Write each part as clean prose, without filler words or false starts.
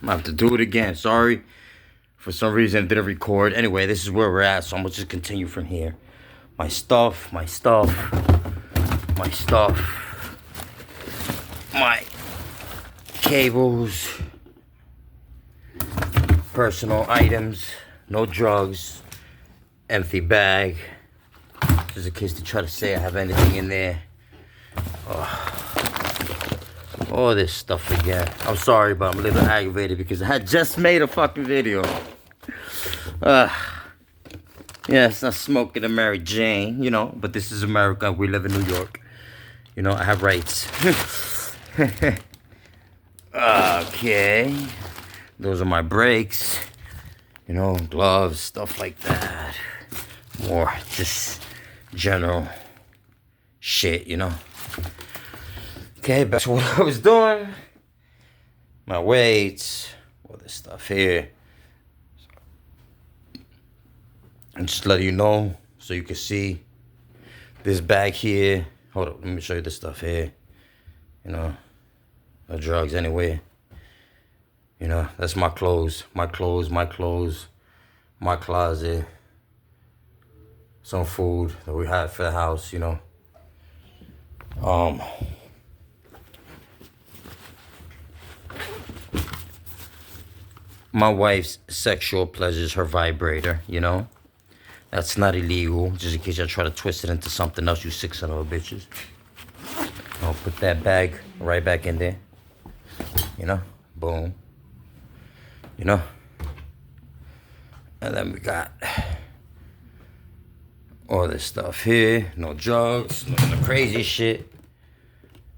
I'm gonna have to do it again. Sorry. For some reason, it didn't record. Anyway, this is where we're at, so I'm gonna just continue from here. My stuff, my stuff, my stuff, my cables, personal items, no drugs, empty bag. Just in case they try to say I have anything in there. All this stuff again. I'm sorry, but I'm a little aggravated because I had just made a fucking video. Yeah, it's not smoking a Mary Jane, you know, but this is America. We live in New York. You know, I have rights. Okay. Those are my brakes. You know, gloves, stuff like that. More just general shit, you know. Okay, back to what I was doing. My weights, all this stuff here. And just let you know so you can see this bag here. Hold up, let me show you this stuff here. You know, no drugs anyway. You know, that's my clothes, my clothes, my clothes, my closet. Some food that we have for the house, you know. My wife's sexual pleasures, her vibrator, you know. That's not illegal, just in case I try to twist it into something else, you sick son of a bitches. I'll put that bag right back in there. You know, boom. You know. And then we got all this stuff here. No drugs, no crazy shit.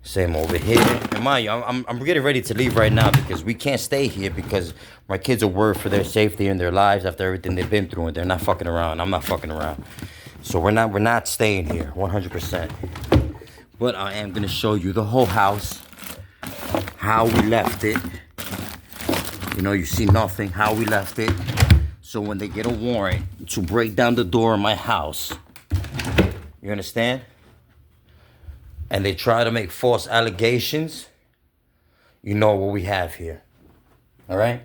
Same over here. And mind you, I'm getting ready to leave right now because we can't stay here because my kids are worried for their safety and their lives after everything they've been through, and they're not fucking around. I'm not fucking around. So we're not staying here 100%. But I am gonna show you the whole house, how we left it. You know, you see nothing, how we left it. So when they get a warrant to break down the door of my house, you understand? And they try to make false allegations, you know what we have here. All right?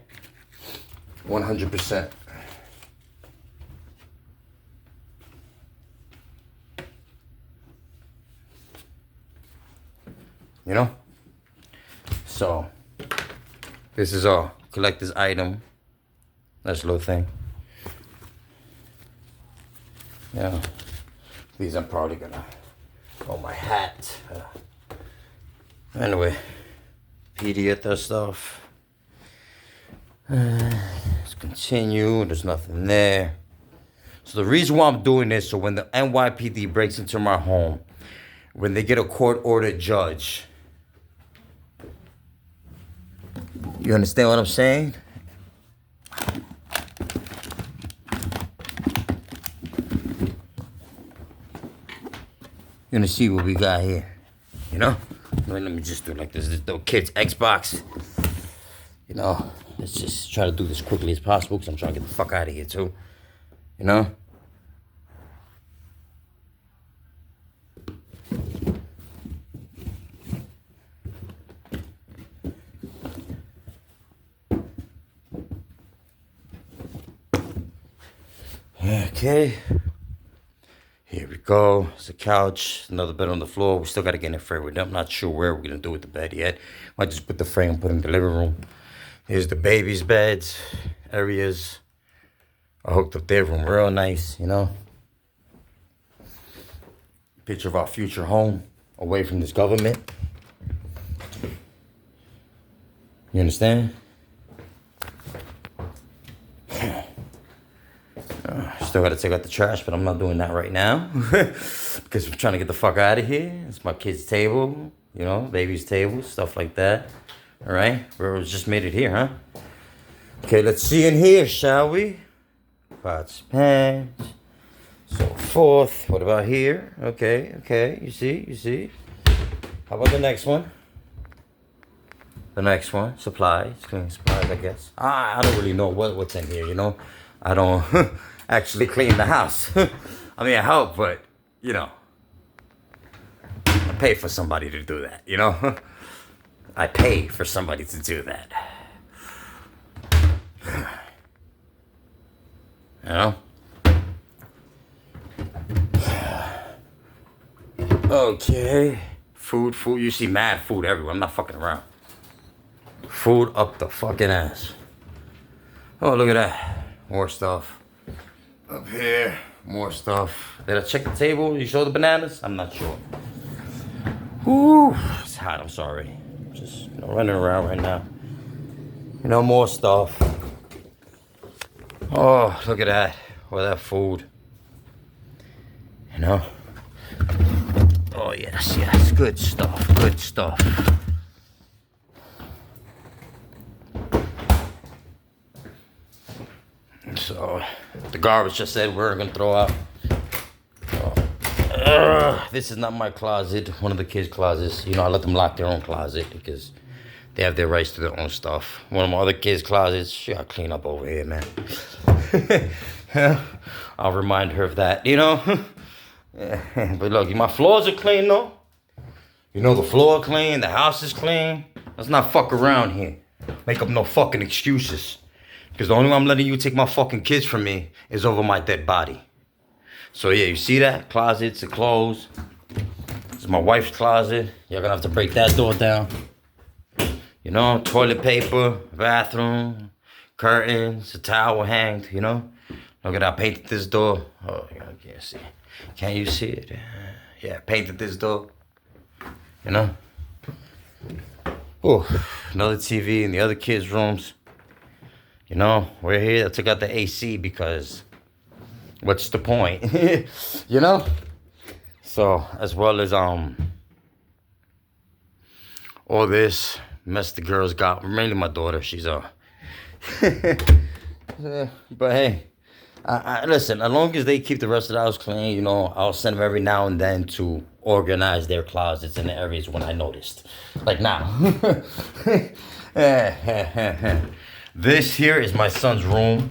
100%. You know? So, this is a collector's item. Nice little thing. Yeah. These I'm probably gonna... Oh, my hat. Anyway, Pediatric stuff. Let's continue. There's nothing there. So the reason why I'm doing this, so when the NYPD breaks into my home, when they get a court-ordered judge, you understand what I'm saying? You're gonna see what we got here, you know? Let me just do like this little kid's Xbox. You know, let's just try to do this quickly as possible because I'm trying to get the fuck out of here too, you know? Okay. Here we go. It's a couch, another bed on the floor. We still got to get in frame with it. I'm not sure where we're going to do with the bed yet. Might just put the frame, put it in the living room. Here's the baby's beds, areas. I hooked up their room real nice, you know. Picture of our future home, away from this government. You understand? Still gotta take out the trash, but I'm not doing that right now. Because I'm trying to get the fuck out of here. It's my kid's table, you know, baby's table, stuff like that. All right, we just made it here, huh? Okay, let's see in here, shall we? Pots, pans, so forth. What about here? Okay, you see. How about the next one? The next one, supplies, cleaning supplies, I guess. I don't really know what's in here, you know? I don't actually clean the house. I mean, I help, but, you know, I pay for somebody to do that, you know? I pay for somebody to do that. know? Okay. Food. You see mad food everywhere. I'm not fucking around. Food up the fucking ass. Oh, look at that. More stuff. Up here. More stuff. Did I check the table? You show the bananas? I'm not sure. Whew. It's hot. I'm sorry. Just running around right now. More stuff. Oh, look at that. All that food. Oh, yes. Good stuff. So, the garbage just said we're gonna throw out. This is not my closet. One of the kids' closets. I let them lock their own closet because they have their rights to their own stuff. One of my other kids' closets, she gotta clean up over here, man. I'll remind her of that, But look, my floors are clean, though. The floor clean, the house is clean. Let's not fuck around here. Make up no fucking excuses. Because the only way I'm letting you take my fucking kids from me is over my dead body. So yeah, you see that? Closets, the clothes. This is my wife's closet. You're gonna have to break that door down. Toilet paper, bathroom, curtains, a towel hanged, Look at I painted this door. Oh, I can't see. Can you see it? Yeah, painted this door. Oh, another TV in the other kids' rooms. We're here. I took out the AC because what's the point? So, as well as all this mess the girls got. Mainly my daughter. She's but hey, I listen. As long as they keep the rest of the house clean, I'll send them every now and then to organize their closets in the areas when I noticed. Like now. This here is my son's room.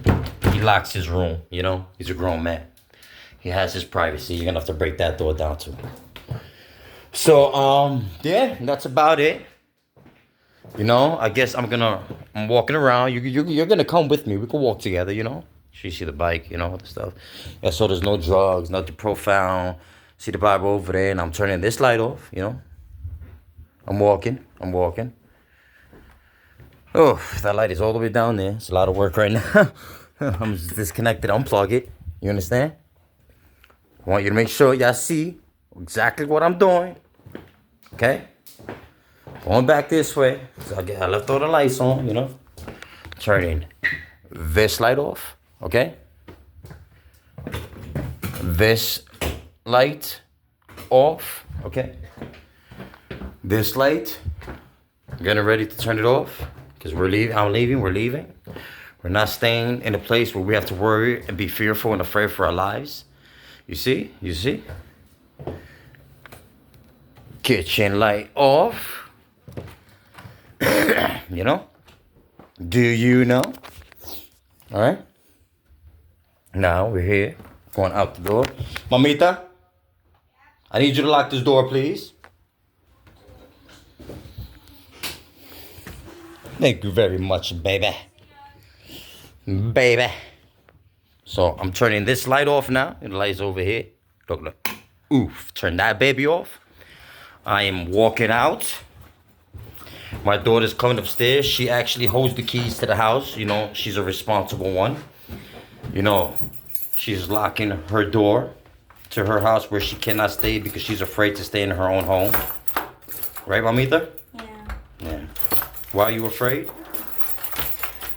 He locks his room, He's a grown man. He has his privacy. You're gonna have to break that door down too. So, yeah, that's about it. I guess I'm walking around. You're gonna come with me. We can walk together, You see the bike, all the stuff. Yeah, so there's no drugs, nothing profound. See the Bible over there, and I'm turning this light off, I'm walking. Oh, that light is all the way down there. It's a lot of work right now. I'm just disconnected. Unplug it. You understand? I want you to make sure y'all see exactly what I'm doing. Okay? Going back this way. So I left all the lights on, Turning this light off. Okay? This light off. Okay? This light. I'm getting ready to turn it off. Because we're leaving. We're not staying in a place where we have to worry and be fearful and afraid for our lives. You see? Kitchen light off. Do you know? All right. Now we're here. Going out the door. Mamita, I need you to lock this door, please. Thank you very much, baby. So I'm turning this light off now. The light's over here. Look. Oof. Turn that baby off. I am walking out. My daughter's coming upstairs. She actually holds the keys to the house. She's a responsible one. She's locking her door to her house where she cannot stay because she's afraid to stay in her own home. Right, Mamita? Yeah. Why are you afraid?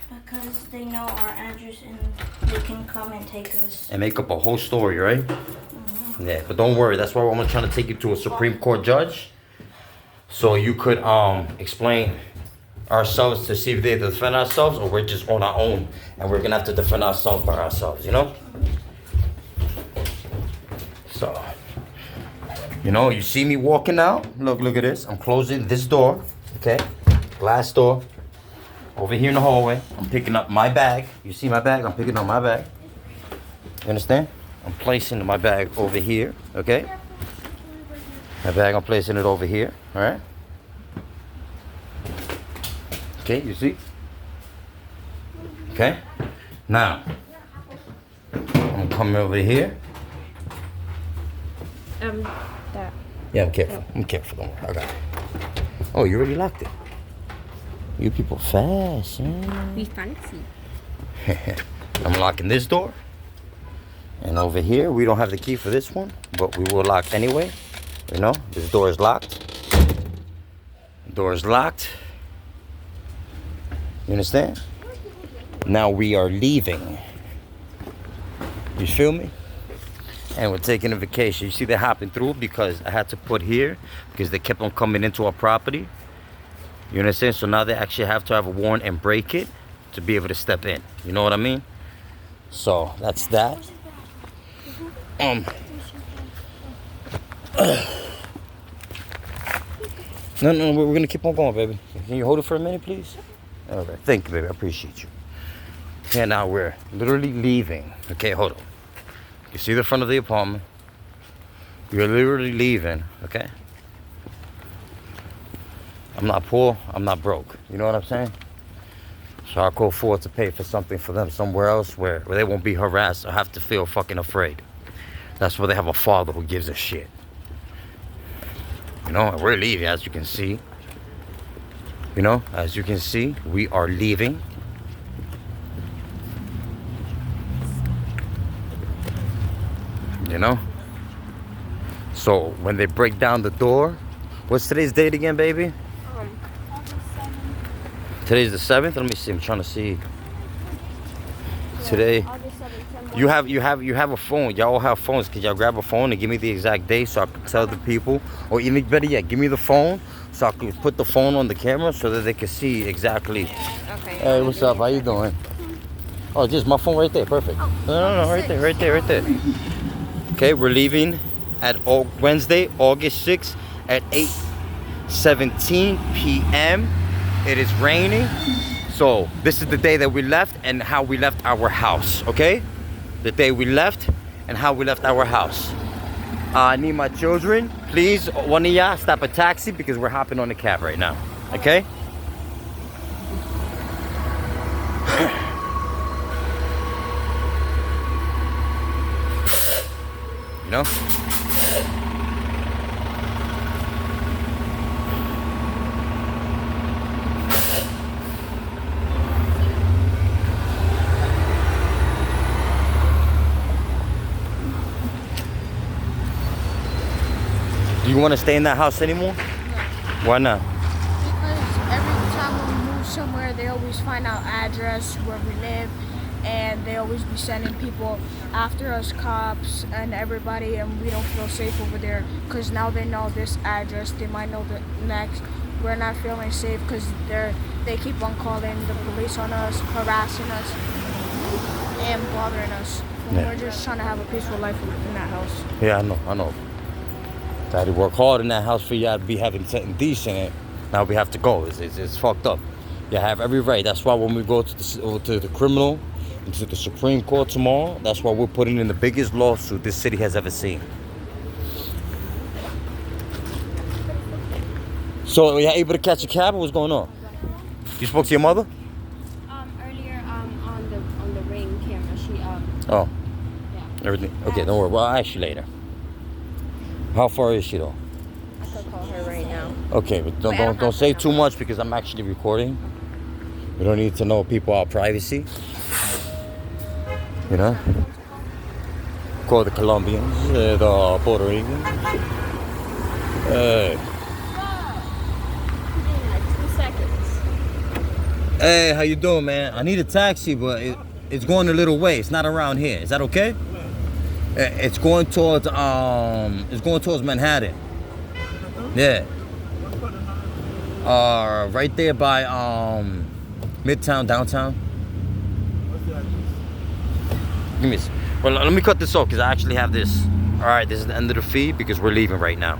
Because they know our address and they can come and take us. And make up a whole story, right? Mm-hmm. Yeah, but don't worry. That's why I'm trying to take you to a Supreme Court judge. So you could explain ourselves to see if they defend ourselves or we're just on our own. And we're going to have to defend ourselves by ourselves, So, you see me walking out? Look at this. I'm closing this door. Okay, glass door. Over here in the hallway, I'm picking up my bag. You see my bag? I'm picking up my bag. You understand? I'm placing my bag over here, okay? My bag, I'm placing it over here, all right? Okay, you see? Okay? Now, come over here. That. Yeah, I'm careful. I'm careful. Don't worry. I got it. Oh, you already locked it. You people fast, huh? We fancy. I'm locking this door. And over here, we don't have the key for this one, but we will lock anyway. You know, this door is locked. Door is locked. You understand? Now we are leaving. You feel me? And we're taking a vacation. You see they're hopping through because I had to put here because they kept on coming into our property. You understand? So now they actually have to have a warrant and break it to be able to step in. You know what I mean? So that's that. No, we're gonna keep on going, baby. Can you hold it for a minute, please? Okay, thank you, baby. I appreciate you. Okay, now we're literally leaving. Okay, hold on. You see the front of the apartment? We're literally leaving, okay? I'm not poor, I'm not broke. You know what I'm saying? So I can afford to pay for something for them somewhere else where they won't be harassed or have to feel fucking afraid. That's where they have a father who gives a shit. You know, and we're leaving, as you can see. You know, as you can see, we are leaving. You know? So when they break down the door, what's today's date again, baby? Today's the 7th. Let me see. I'm trying to see. Today. You have a phone. Y'all all have phones. Could y'all grab a phone and give me the exact date so I can tell the people? Or even better yet, give me the phone so I can put the phone on the camera so that they can see exactly. Okay. Hey, what's up? How you doing? Oh, just my phone right there. Perfect. No, right there. Okay, we're leaving at Wednesday, August 6th at 8:17 p.m. It is raining. So this is the day that we left and how we left our house, okay? The day we left and how we left our house. I need my children. Please, one of y'all stop a taxi because we're hopping on the cab right now, okay? You know? Do you want to stay in that house anymore? No. Why not? Because every time we move somewhere, they always find out address where we live, and they always be sending people after us, cops and everybody, and we don't feel safe over there. Because now they know this address, they might know the next. We're not feeling safe because they keep on calling the police on us, harassing us, and bothering us. When Yeah. we're just trying to have a peaceful life in that house. Yeah, I know. Daddy worked hard in that house for y'all to be having something decent. And now we have to go. It's fucked up. You have every right. That's why when we go to the criminal, to the Supreme Court tomorrow, that's why we're putting in the biggest lawsuit this city has ever seen. So, are you able to catch a cab? Or what's going on? You spoke to your mother? Earlier on the ring camera, she Oh, yeah. everything. Okay, don't worry. Well, I'll ask you later. How far is she though? I could call her right now. Okay, but don't say too much because I'm actually recording. We don't need to know our privacy. You know? Call the Colombians, the Puerto Ricans. Hey. Like 2 seconds. Hey, how you doing, man? I need a taxi, but it's going a little way. It's not around here. Is that okay? It's going towards Manhattan. Yeah. Right there by Midtown, downtown. Give me. Well, let me cut this off because I actually have this. All right, this is the end of the feed because we're leaving right now.